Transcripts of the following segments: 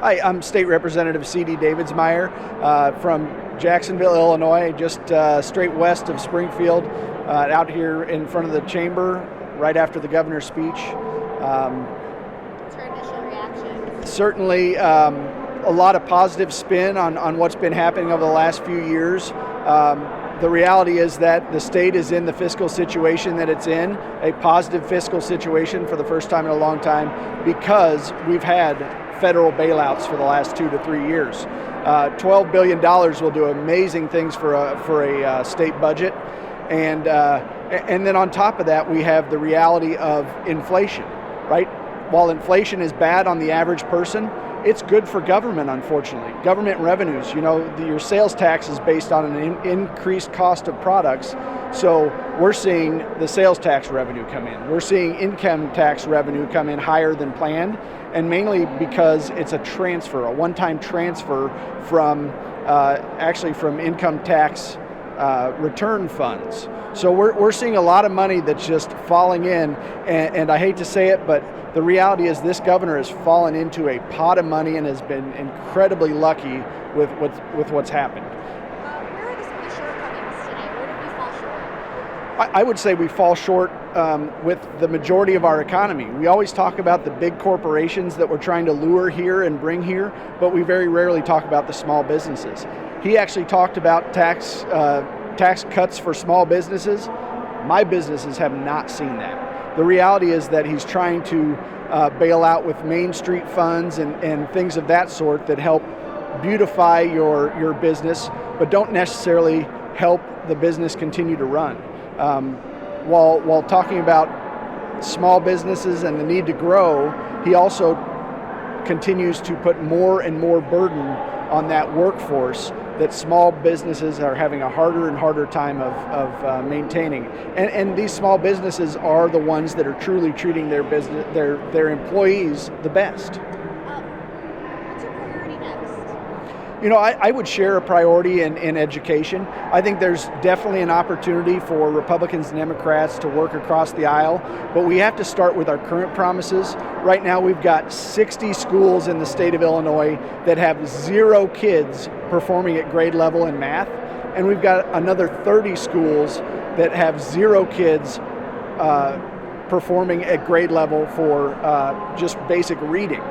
Hi, I'm State Representative C.D. Davidsmeyer from Jacksonville, Illinois, just straight west of Springfield, out here in front of the chamber right after the governor's speech. What's your initial reaction? Certainly a lot of positive spin on what's been happening over the last few years. The reality is that the state is in the fiscal situation that it's in, a positive fiscal situation for the first time in a long time, because we've had federal bailouts for the last 2 to 3 years. $12 billion will do amazing things for a state budget. And then on top of that, we have the reality of inflation, right? While inflation is bad on the average person, it's good for government, unfortunately. Government revenues, your sales tax is based on an increased cost of products. So we're seeing the sales tax revenue come in. We're seeing income tax revenue come in higher than planned, and mainly because it's a transfer, a one-time transfer from income tax return funds. So we're seeing a lot of money that's just falling in, and I hate to say it, but the reality is this governor has fallen into a pot of money and has been incredibly lucky with what's happened. Where are some of the shortcomings today? Where did we fall short? I would say we fall short with the majority of our economy. We always talk about the big corporations that we're trying to lure here and bring here, but we very rarely talk about the small businesses. He actually talked about tax cuts for small businesses. My businesses have not seen that. The reality is that he's trying to bail out with Main Street funds and things of that sort that help beautify your business, but don't necessarily help the business continue to run. While talking about small businesses and the need to grow, he also continues to put more and more burden on that workforce that small businesses are having a harder and harder time of maintaining. And these small businesses are the ones that are truly treating their employees the best. What's your priority next? I would share a priority in education. I think there's definitely an opportunity for Republicans and Democrats to work across the aisle, but we have to start with our current promises. Right now we've got 60 schools in the state of Illinois that have 0 kids performing at grade level in math, and we've got another 30 schools that have 0 kids performing at grade level for just basic reading.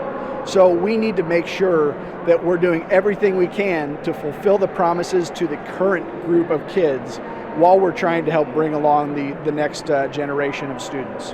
So we need to make sure that we're doing everything we can to fulfill the promises to the current group of kids while we're trying to help bring along the next generation of students.